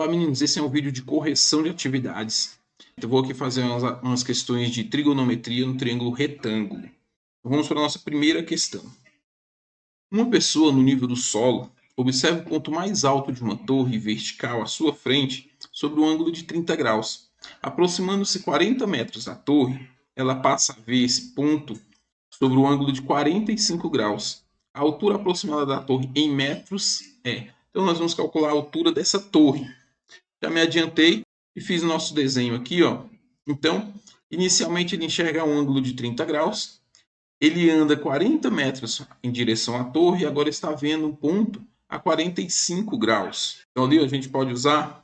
Olá meninos, esse é um vídeo de correção de atividades. Eu vou aqui fazer umas questões de trigonometria no triângulo retângulo. Vamos para a nossa primeira questão. Uma pessoa no nível do solo observa o ponto mais alto de uma torre vertical à sua frente sobre um ângulo de 30 graus. Aproximando-se 40 metros da torre, ela passa a ver esse ponto sobre o ângulo de 45 graus. A altura aproximada da torre em metros é... Então nós vamos calcular a altura dessa torre. Já me adiantei e fiz o nosso desenho aqui, ó. Então, inicialmente ele enxerga um ângulo de 30 graus. Ele anda 40 metros em direção à torre e agora está vendo um ponto a 45 graus. Então ali a gente pode usar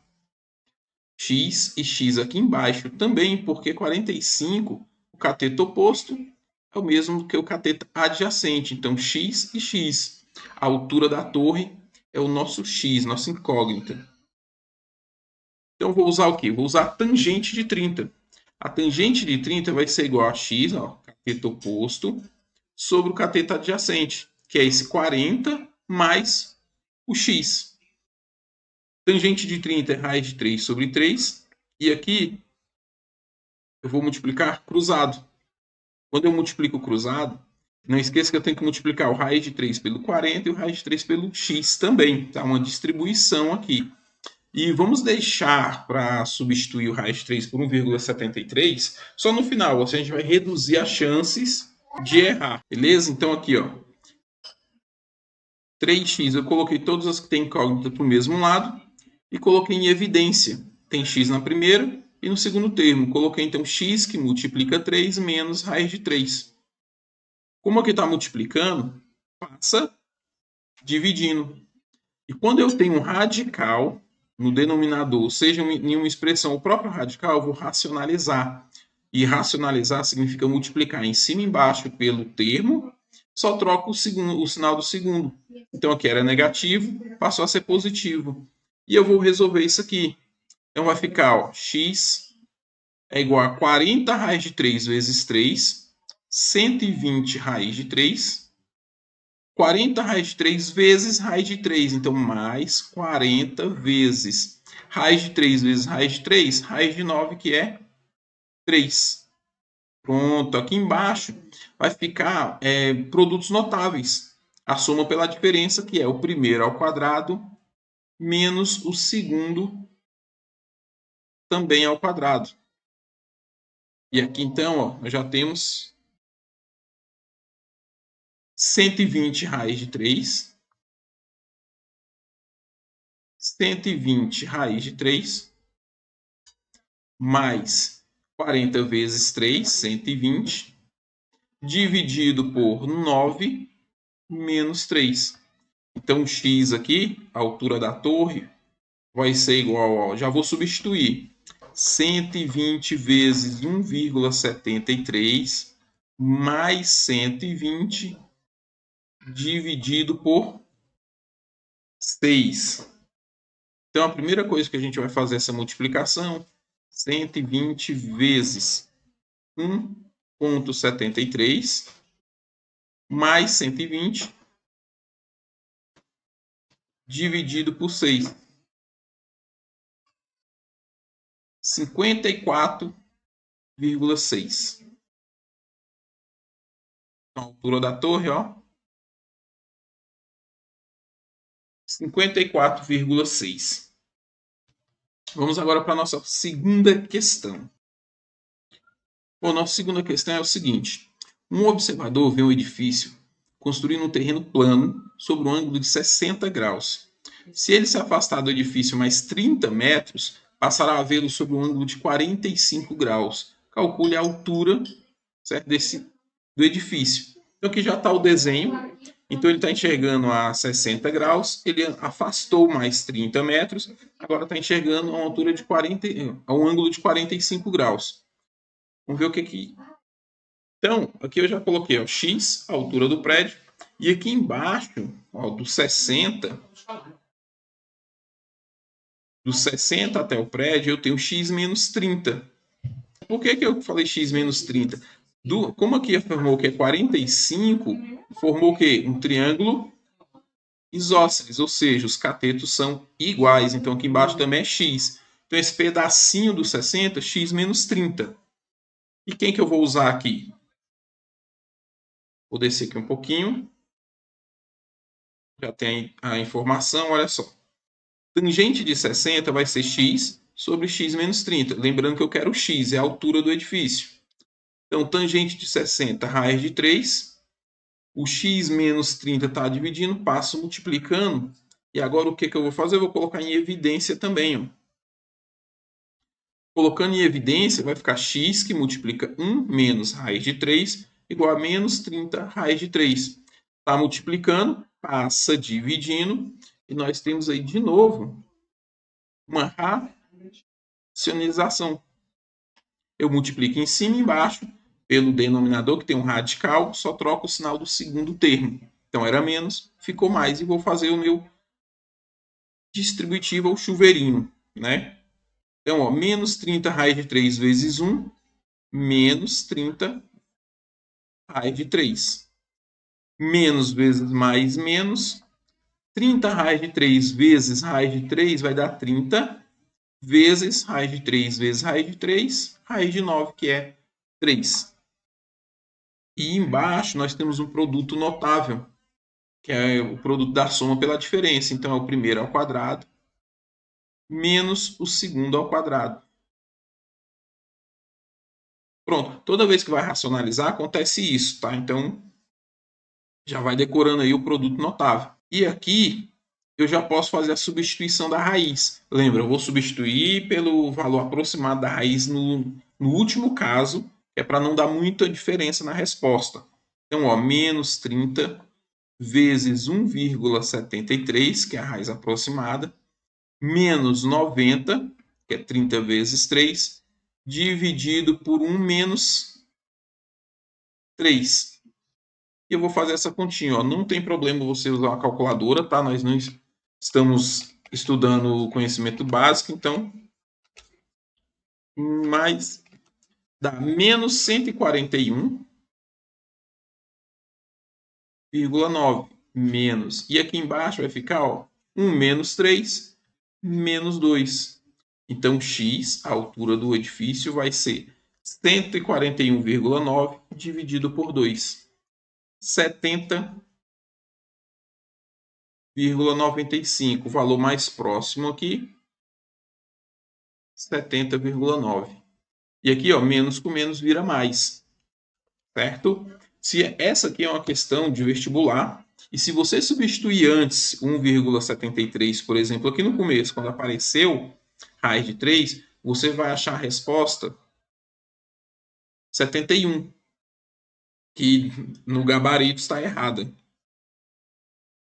x e x aqui embaixo também, porque 45, o cateto oposto, é o mesmo que o cateto adjacente. Então x e x. A altura da torre é o nosso x, nossa incógnita. Então, vou usar o quê? Vou usar a tangente de 30. A tangente de 30 vai ser igual a x, ó, cateto oposto, sobre o cateto adjacente, que é esse 40 mais o x. Tangente de 30 é raiz de 3 sobre 3. E aqui eu vou multiplicar cruzado. Quando eu multiplico cruzado, não esqueça que eu tenho que multiplicar o raiz de 3 pelo 40 e o raiz de 3 pelo x também. Tá? Uma distribuição aqui. E vamos deixar para substituir o raiz de 3 por 1,73 só no final. Ou seja, a gente vai reduzir as chances de errar. Beleza? Então aqui, ó, 3x, eu coloquei todas as que têm incógnita para o mesmo lado e coloquei em evidência. Tem x na primeira e no segundo termo. Coloquei então x que multiplica 3 menos raiz de 3. Como aqui está multiplicando, passa dividindo. E quando eu tenho um radical no denominador, seja em uma expressão, o próprio radical, eu vou racionalizar. E racionalizar significa multiplicar em cima e embaixo pelo termo, só troco o sinal do segundo. Então aqui era negativo, passou a ser positivo. E eu vou resolver isso aqui. Então vai ficar, ó, x é igual a 40 raiz de 3 vezes 3, 120 raiz de 3, 40 raiz de 3 vezes raiz de 3. Então, mais 40 vezes raiz de 3 vezes raiz de 3. Raiz de 9, que é 3. Pronto. Aqui embaixo vai ficar produtos notáveis. A soma pela diferença, que é o primeiro ao quadrado, menos o segundo também ao quadrado. E aqui, então, ó, nós já temos 120 raiz de 3, 120 raiz de 3, mais 40 vezes 3, 120, dividido por 9, menos 3. Então, x aqui, a altura da torre, vai ser igual, ó, já vou substituir, 120 vezes 1,73, mais 120, dividido por 6. Então, a primeira coisa que a gente vai fazer essa multiplicação, 120 vezes 1,73 mais 120 dividido por 6. 54,6. A altura da torre, ó, 54,6. Vamos agora para a nossa segunda questão. Bom, nossa segunda questão é o seguinte. Um observador vê um edifício construído um terreno plano sobre um ângulo de 60 graus. Se ele se afastar do edifício mais 30 metros, passará a vê-lo sob um ângulo de 45 graus. Calcule a altura, certo, do edifício. Então aqui já está o desenho. Então ele está enxergando a 60 graus, ele afastou mais 30 metros, agora está enxergando a uma altura de a um ângulo de 45 graus. Vamos ver o que aqui. Então, aqui eu já coloquei, ó, x, a altura do prédio, e aqui embaixo, ó, do 60 até o prédio, eu tenho x menos 30. Por que eu falei x menos 30? Como aqui formou que é 45, formou o quê? Um triângulo isósceles, ou seja, os catetos são iguais. Então aqui embaixo também é x. Então esse pedacinho do 60, x menos 30. E quem que eu vou usar aqui? Vou descer aqui um pouquinho. Já tem a informação, olha só. Tangente de 60 vai ser x sobre x menos 30. Lembrando que eu quero x, é a altura do edifício. Então, tangente de 60, raiz de 3. O x menos 30 está dividindo, passo multiplicando. E agora o que eu vou fazer? Eu vou colocar em evidência também. Ó. Colocando em evidência, vai ficar x que multiplica 1 menos raiz de 3 igual a menos 30 raiz de 3. Está multiplicando, passa dividindo. E nós temos aí de novo uma racionalização. Eu multiplico em cima e embaixo pelo denominador, que tem um radical, só troco o sinal do segundo termo. Então era menos, ficou mais, e vou fazer o meu distributivo ou chuveirinho, né? Então, ó, menos 30 raiz de 3 vezes 1, menos 30 raiz de 3. Menos vezes mais menos. 30 raiz de 3 vezes raiz de 3 vai dar 30 vezes raiz de 3 vezes raiz de 3, raiz de 9, que é 3. E embaixo nós temos um produto notável, que é o produto da soma pela diferença. Então, é o primeiro ao quadrado menos o segundo ao quadrado. Pronto. Toda vez que vai racionalizar, acontece isso, tá? Então, já vai decorando aí o produto notável. E aqui, eu já posso fazer a substituição da raiz. Lembra, eu vou substituir pelo valor aproximado da raiz no último caso, que é para não dar muita diferença na resposta. Então, ó, menos 30 vezes 1,73, que é a raiz aproximada, menos 90, que é 30 vezes 3, dividido por 1 menos 3. E eu vou fazer essa continha. Ó. Não tem problema você usar uma calculadora, tá? Nós não estamos estudando o conhecimento básico, então... Mas dá menos 141,9 menos. E aqui embaixo vai ficar, ó, 1 menos 3, menos 2. Então, x, a altura do edifício, vai ser 141,9 dividido por 2. 70,95. O valor mais próximo aqui, 70,9. E aqui, ó, menos com menos vira mais. Certo? Se essa aqui é uma questão de vestibular, e se você substituir antes 1,73, por exemplo, aqui no começo, quando apareceu raiz de 3, você vai achar a resposta 71, que no gabarito está errada.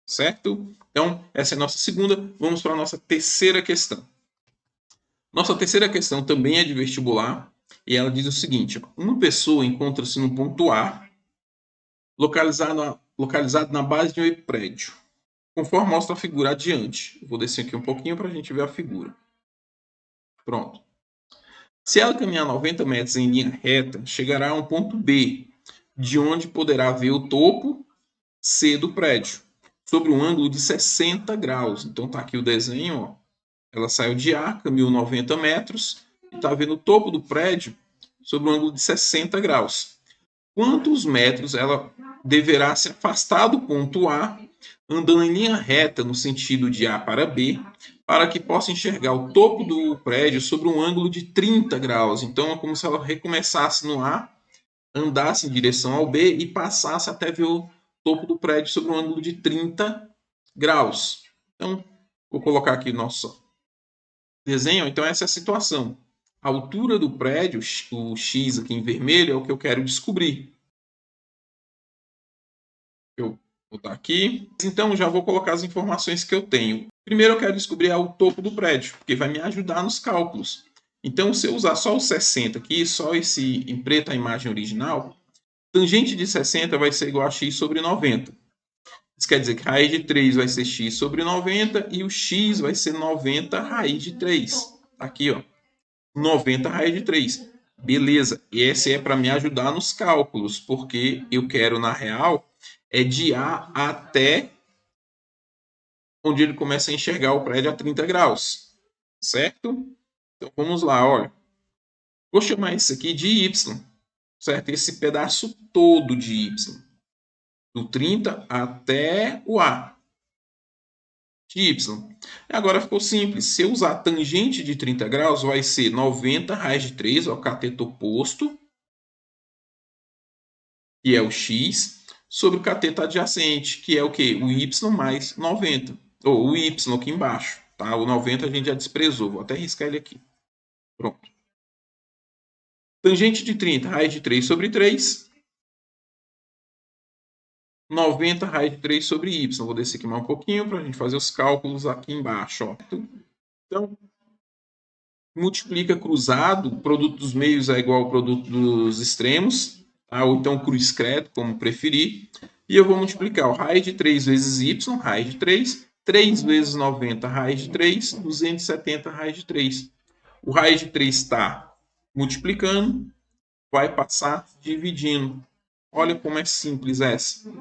Certo? Então, essa é a nossa segunda. Vamos para a nossa terceira questão. Nossa terceira questão também é de vestibular, e ela diz o seguinte: uma pessoa encontra-se no ponto A, localizado na base de um prédio, conforme mostra a figura adiante. Eu vou descer aqui um pouquinho para a gente ver a figura. Pronto. Se ela caminhar 90 metros em linha reta, chegará a um ponto B, de onde poderá ver o topo C do prédio, sobre um ângulo de 60 graus. Então está aqui o desenho. Ó. Ela saiu de A, caminhou 90 metros e está vendo o topo do prédio sobre um ângulo de 60 graus. Quantos metros ela deverá se afastar do ponto A, andando em linha reta no sentido de A para B, para que possa enxergar o topo do prédio sobre um ângulo de 30 graus. Então é como se ela recomeçasse no A, andasse em direção ao B e passasse até ver o topo do prédio sobre um ângulo de 30 graus. Então, vou colocar aqui o nosso desenho. Então, essa é a situação. A altura do prédio, o X aqui em vermelho, é o que eu quero descobrir. Eu vou botar aqui. Então, já vou colocar as informações que eu tenho. Primeiro, eu quero descobrir o topo do prédio, porque vai me ajudar nos cálculos. Então, se eu usar só o 60 aqui, só esse em preto a imagem original, tangente de 60 vai ser igual a x sobre 90. Isso quer dizer que raiz de 3 vai ser x sobre 90 e o x vai ser 90 raiz de 3. Aqui, ó. 90 raiz de 3. Beleza. E esse é para me ajudar nos cálculos, porque eu quero, na real, de A até onde ele começa a enxergar o prédio a 30 graus, certo? Então vamos lá, olha. Vou chamar isso aqui de Y, certo? Esse pedaço todo de Y, do 30 até o A de Y. Agora ficou simples. Se eu usar a tangente de 30 graus, vai ser 90 raiz de 3, o cateto oposto, que é o X, sobre o cateto adjacente, que é o quê? O Y mais 90. Ou o Y aqui embaixo. Tá? O 90 a gente já desprezou. Vou até riscar ele aqui. Pronto. Tangente de 30, raiz de 3 sobre 3. 90 raiz de 3 sobre y. Vou descer aqui mais um pouquinho para a gente fazer os cálculos aqui embaixo. Ó. Então, multiplica cruzado, o produto dos meios é igual ao produto dos extremos, tá? Ou então cruz credo, como preferir. E eu vou multiplicar o raiz de 3 vezes y, raiz de 3, 3 vezes 90, raiz de 3, 270, raiz de 3. O raiz de 3 está multiplicando, vai passar dividindo. Olha como é simples essa.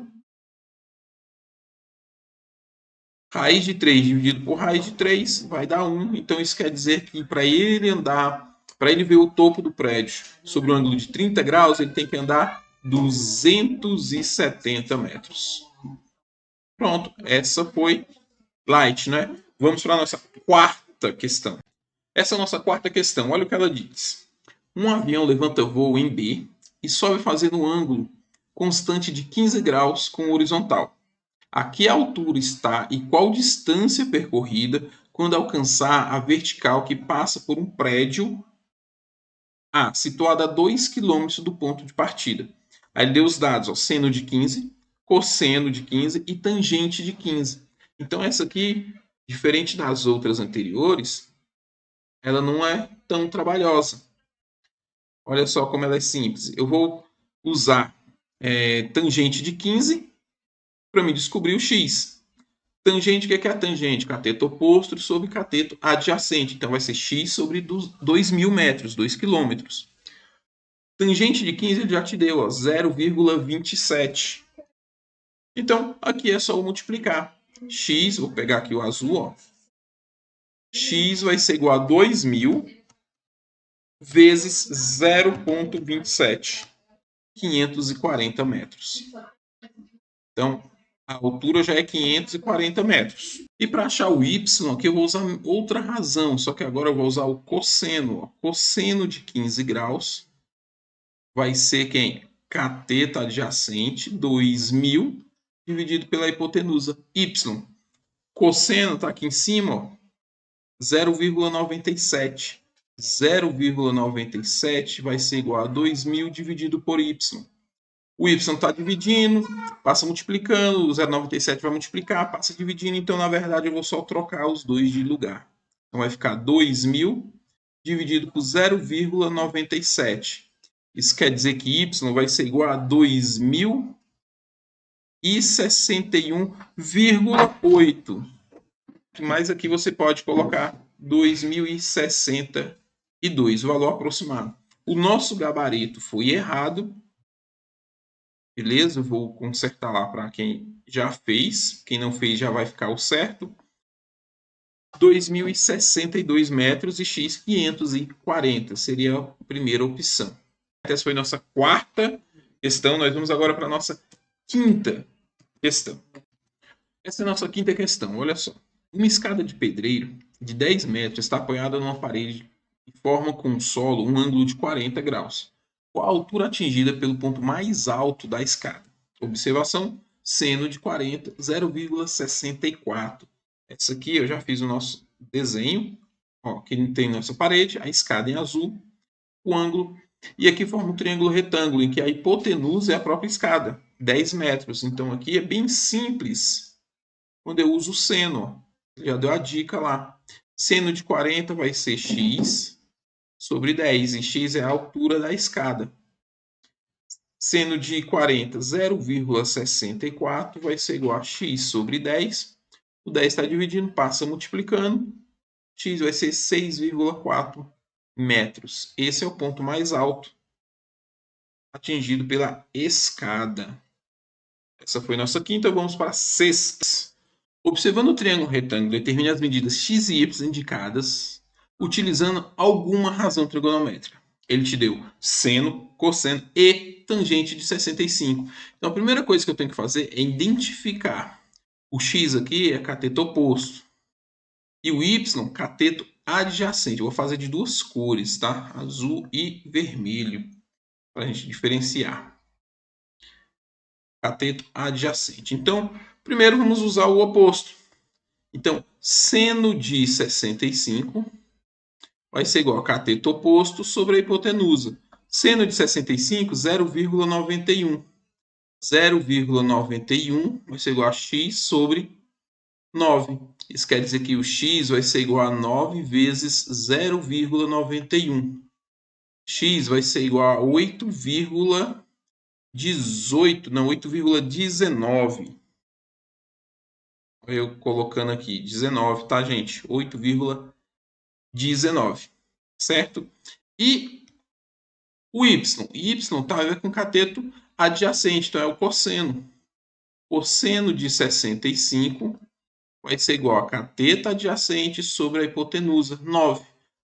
Raiz de 3 dividido por raiz de 3 vai dar 1. Então isso quer dizer que para ele andar, para ele ver o topo do prédio sobre o ângulo de 30 graus, ele tem que andar 270 metros. Pronto, essa foi light, né? Vamos para a nossa quarta questão. Essa é a nossa quarta questão. Olha o que ela diz. Um avião levanta voo em B e sobe fazendo um ângulo constante de 15 graus com o horizontal. A que altura está e qual distância percorrida quando alcançar a vertical que passa por um prédio A, situado a 2 km do ponto de partida. Aí ele deu os dados, ó, seno de 15, cosseno de 15 e tangente de 15. Então essa aqui, diferente das outras anteriores, ela não é tão trabalhosa. Olha só como ela é simples. Eu vou usar tangente de 15 para me descobrir o x. Tangente, o que é a tangente? Cateto oposto sobre cateto adjacente. Então vai ser x sobre 2.000 metros, 2 quilômetros. Tangente de 15 ele já te deu, 0,27. Então aqui é só eu multiplicar. X, vou pegar aqui o azul, ó. X vai ser igual a 2.000 vezes 0,27. 540 metros. Então, a altura já é 540 metros. E para achar o y, aqui eu vou usar outra razão, só que agora eu vou usar o cosseno. Cosseno de 15 graus vai ser quem? Cateto adjacente, 2.000, dividido pela hipotenusa, y. Cosseno está aqui em cima, 0,97. 0,97 vai ser igual a 2.000 dividido por y. O y está dividindo, passa multiplicando, o 0,97 vai multiplicar, passa dividindo, então na verdade eu vou só trocar os dois de lugar. Então vai ficar 2.000 dividido por 0,97. Isso quer dizer que y vai ser igual a 2.061,8. Mas aqui você pode colocar 2.062, o valor aproximado. O nosso gabarito foi errado. Beleza? Eu vou consertar lá para quem já fez. Quem não fez já vai ficar o certo. 2.062 metros e x 540 seria a primeira opção. Essa foi nossa quarta questão. Nós vamos agora para a nossa quinta questão. Essa é a nossa quinta questão. Olha só. Uma escada de pedreiro de 10 metros está apoiada numa parede e forma com o solo um ângulo de 40 graus. Qual a altura atingida pelo ponto mais alto da escada? Observação, seno de 40, 0,64. Essa aqui eu já fiz o nosso desenho. Ó, aqui tem nossa parede, a escada em azul, o ângulo. E aqui forma um triângulo retângulo, em que a hipotenusa é a própria escada, 10 metros. Então aqui é bem simples quando eu uso o seno. Já deu a dica lá. Seno de 40 vai ser x sobre 10, e x é a altura da escada. Seno de 40, 0,64 vai ser igual a x sobre 10. O 10 está dividindo, passa multiplicando. X vai ser 6,4 metros. Esse é o ponto mais alto atingido pela escada. Essa foi nossa quinta, vamos para a sexta. Observando o triângulo retângulo, determine as medidas x e y indicadas utilizando alguma razão trigonométrica. Ele te deu seno, cosseno e tangente de 65. Então a primeira coisa que eu tenho que fazer é identificar. O x aqui é cateto oposto e o y cateto adjacente. Eu vou fazer de duas cores, tá? Azul e vermelho, para a gente diferenciar. Cateto adjacente. Então, primeiro vamos usar o oposto. Então, seno de 65 vai ser igual a cateto oposto sobre a hipotenusa. Seno de 65, 0,91. 0,91 vai ser igual a x sobre 9. Isso quer dizer que o x vai ser igual a 9 vezes 0,91. X vai ser igual a 8,18, não, 8,19. Eu colocando aqui 19, tá, gente? 8,19, certo? E o y tá a ver com cateto adjacente, então é o cosseno. Cosseno de 65 vai ser igual a cateto adjacente sobre a hipotenusa, 9.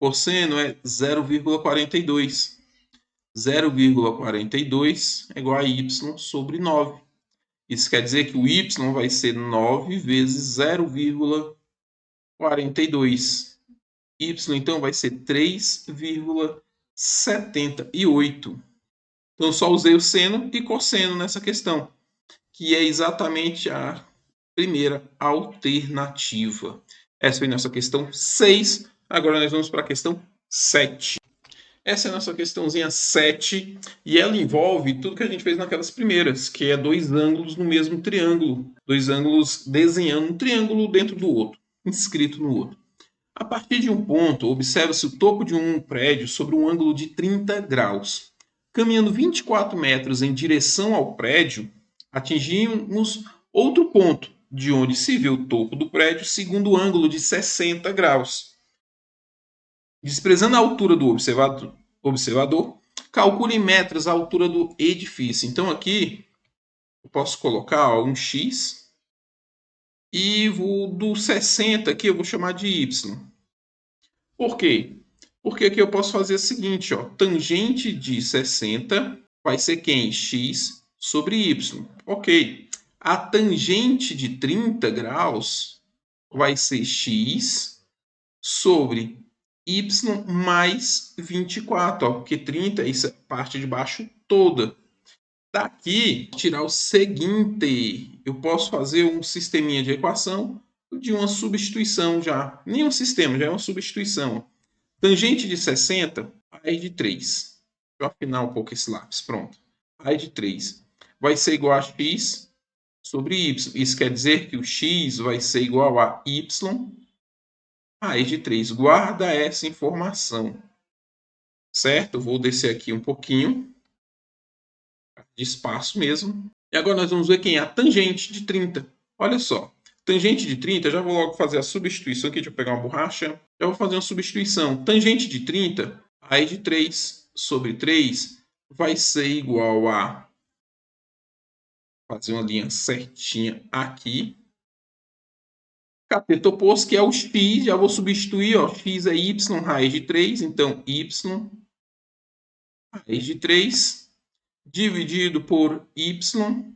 Cosseno é 0,42. 0,42 é igual a y sobre 9. Isso quer dizer que o y vai ser 9 vezes 0,42. Y, então, vai ser 3,78. Então, só usei o seno e cosseno nessa questão, que é exatamente a primeira alternativa. Essa foi nossa questão 6. Agora nós vamos para a questão 7. Essa é a nossa questãozinha 7 e ela envolve tudo que a gente fez naquelas primeiras, que é dois ângulos no mesmo triângulo. Dois ângulos desenhando um triângulo dentro do outro, inscrito no outro. A partir de um ponto, observa-se o topo de um prédio sobre um ângulo de 30 graus. Caminhando 24 metros em direção ao prédio, atingimos outro ponto, de onde se vê o topo do prédio segundo o ângulo de 60 graus. Desprezando a altura do observador, calcule em metros a altura do edifício. Então aqui eu posso colocar um x e do 60 aqui eu vou chamar de y. Por quê? Porque aqui eu posso fazer o seguinte, ó, tangente de 60 vai ser quem? X sobre y. Ok. A tangente de 30 graus vai ser x sobre y mais 24, ó, porque 30 é essa parte de baixo toda. Daqui, tirar o seguinte, eu posso fazer um sisteminha de equação de uma substituição já. Nem um sistema, já é uma substituição. Tangente de 60, raiz de 3. Deixa eu afinar um pouco esse lápis, pronto. Raiz de 3 vai ser igual a x sobre y. Isso quer dizer que o x vai ser igual a y raiz de 3. Guarda essa informação, certo? Eu vou descer aqui um pouquinho de espaço mesmo. E agora nós vamos ver quem é a tangente de 30. Olha só, tangente de 30, já vou logo fazer a substituição aqui. Deixa eu pegar uma borracha. Já vou fazer uma substituição. Tangente de 30, raiz de 3 sobre 3 vai ser igual a... fazer uma linha certinha aqui. Cateto oposto, que é o x, já vou substituir, ó, x é y raiz de 3, então y raiz de 3 dividido por y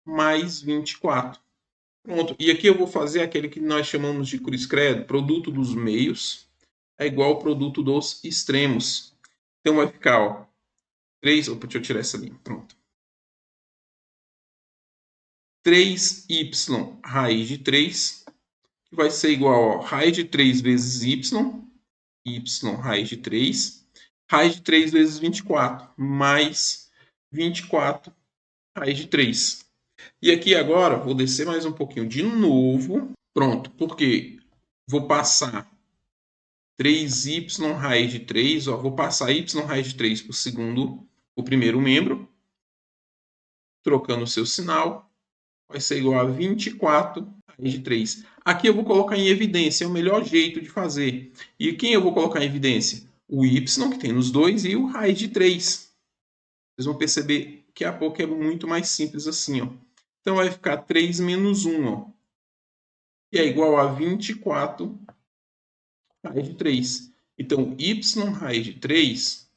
mais 24. Pronto, e aqui eu vou fazer aquele que nós chamamos de cruz credo, produto dos meios é igual ao produto dos extremos. Então vai ficar, ó, 3, opa, deixa eu tirar essa linha, pronto. 3y raiz de 3, que vai ser igual a raiz de 3 vezes y raiz de 3, raiz de 3 vezes 24, mais 24 raiz de 3. E aqui agora, vou descer mais um pouquinho de novo. Pronto, porque vou passar 3y raiz de 3, ó, vou passar y raiz de 3 para o primeiro membro, trocando o seu sinal, vai ser igual a 24 raiz de 3. Aqui eu vou colocar em evidência, é o melhor jeito de fazer. E quem eu vou colocar em evidência? O y, que tem nos dois, e o raiz de 3. Vocês vão perceber que a pouco é muito mais simples assim, ó. Então vai ficar 3 menos 1, ó. e é igual a 24 raiz de 3. Então, y raiz de 3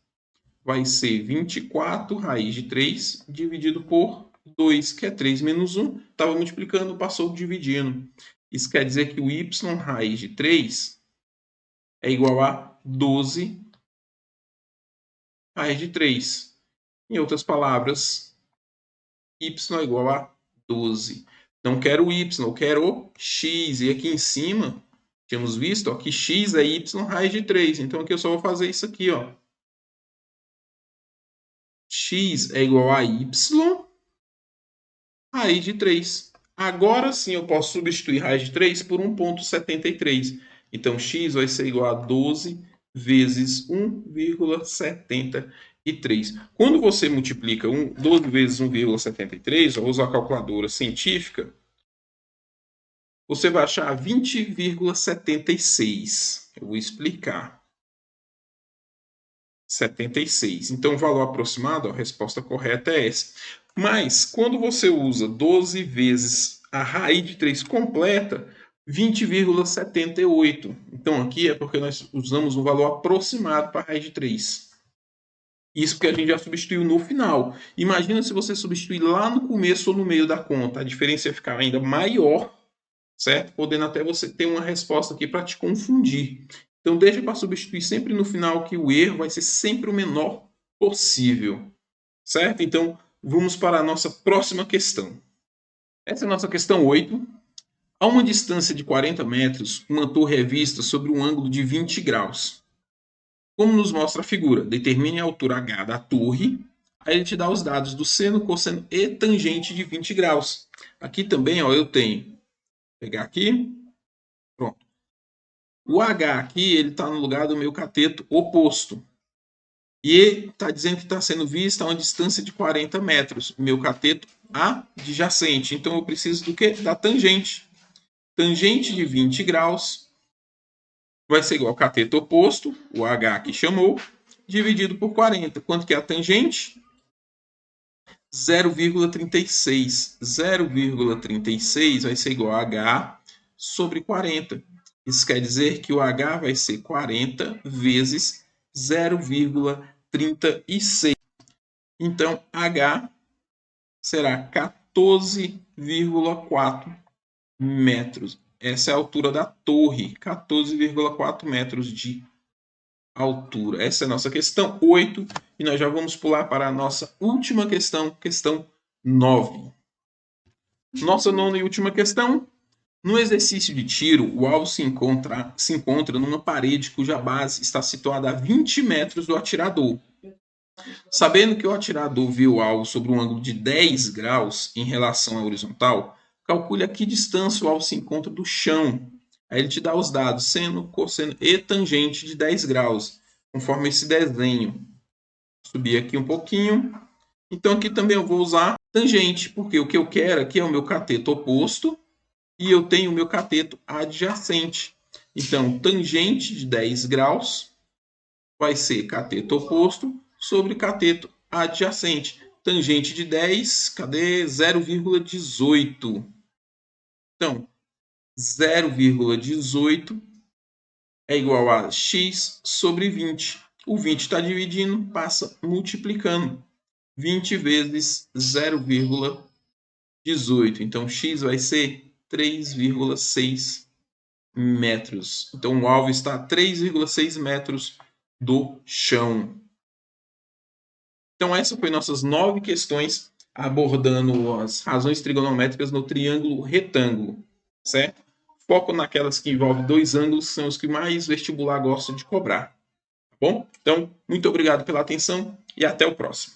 vai ser 24 raiz de 3 dividido por 2, que é 3 menos 1. Estava multiplicando, passou dividindo. Isso quer dizer que o y raiz de 3 é igual a 12 raiz de 3. Em outras palavras, y é igual a 12. Não quero o y, eu quero o x. E aqui em cima, tínhamos visto ó, que x é y raiz de 3. Então aqui eu só vou fazer isso aqui. Ó. X é igual a y raiz de 3. Agora sim eu posso substituir raiz de 3 por 1,73. Então x vai ser igual a 12 vezes 1,73. Quando você multiplica 12 vezes 1,73, ou usa a calculadora científica, você vai achar 20,76. Eu vou explicar. 76. Então, o valor aproximado, a resposta correta é essa. Mas, quando você usa 12 vezes a raiz de 3 completa, 20,78. Então, aqui é porque nós usamos um valor aproximado para a raiz de 3. Isso porque a gente já substituiu no final. Imagina se você substituir lá no começo ou no meio da conta. A diferença ia ficar ainda maior, certo? Podendo até você ter uma resposta aqui para te confundir. Então, deixa para substituir sempre no final, que o erro vai ser sempre o menor possível, certo? Então, vamos para a nossa próxima questão. Essa é a nossa questão 8. A uma distância de 40 metros, uma torre é vista sobre um ângulo de 20 graus. Como nos mostra a figura, determine a altura H da torre. Aí ele te dá os dados do seno, cosseno e tangente de 20 graus. Aqui também ó, eu tenho, vou pegar aqui, pronto. O H aqui ele está no lugar do meu cateto oposto. E ele está dizendo que está sendo vista a uma distância de 40 metros. O meu cateto adjacente. Então eu preciso do quê? Da tangente. Tangente de 20 graus vai ser igual ao cateto oposto, o H que chamou, dividido por 40. Quanto que é a tangente? 0,36. 0,36 vai ser igual a H sobre 40. Isso quer dizer que o H vai ser 40 vezes 0,36. Então, H será 14,4 metros. Essa é a altura da torre, 14,4 metros de altura. Essa é a nossa questão 8 e nós já vamos pular para a nossa última questão, questão 9. Nossa nona e última questão. No exercício de tiro, o alvo se encontra numa parede cuja base está situada a 20 metros do atirador. Sabendo que o atirador viu o alvo sobre um ângulo de 10 graus em relação à horizontal, calcule a que distância o alvo se encontra do chão. Aí ele te dá os dados seno, cosseno e tangente de 10 graus, conforme esse desenho. Vou subir aqui um pouquinho. Então aqui também eu vou usar tangente, porque o que eu quero aqui é o meu cateto oposto e eu tenho o meu cateto adjacente. Então, tangente de 10 graus vai ser cateto oposto sobre cateto adjacente. Tangente de 10, cadê? 0,18. Então, 0,18 é igual a x sobre 20. O 20 está dividindo, passa multiplicando. 20 vezes 0,18. Então, x vai ser 3,6 metros. Então, o alvo está a 3,6 metros do chão. Então, essas foram nossas 9 questões abordando as razões trigonométricas no triângulo retângulo, certo? Foco naquelas que envolvem dois ângulos, que são os que mais vestibular gosta de cobrar, tá bom? Então, muito obrigado pela atenção e até o próximo.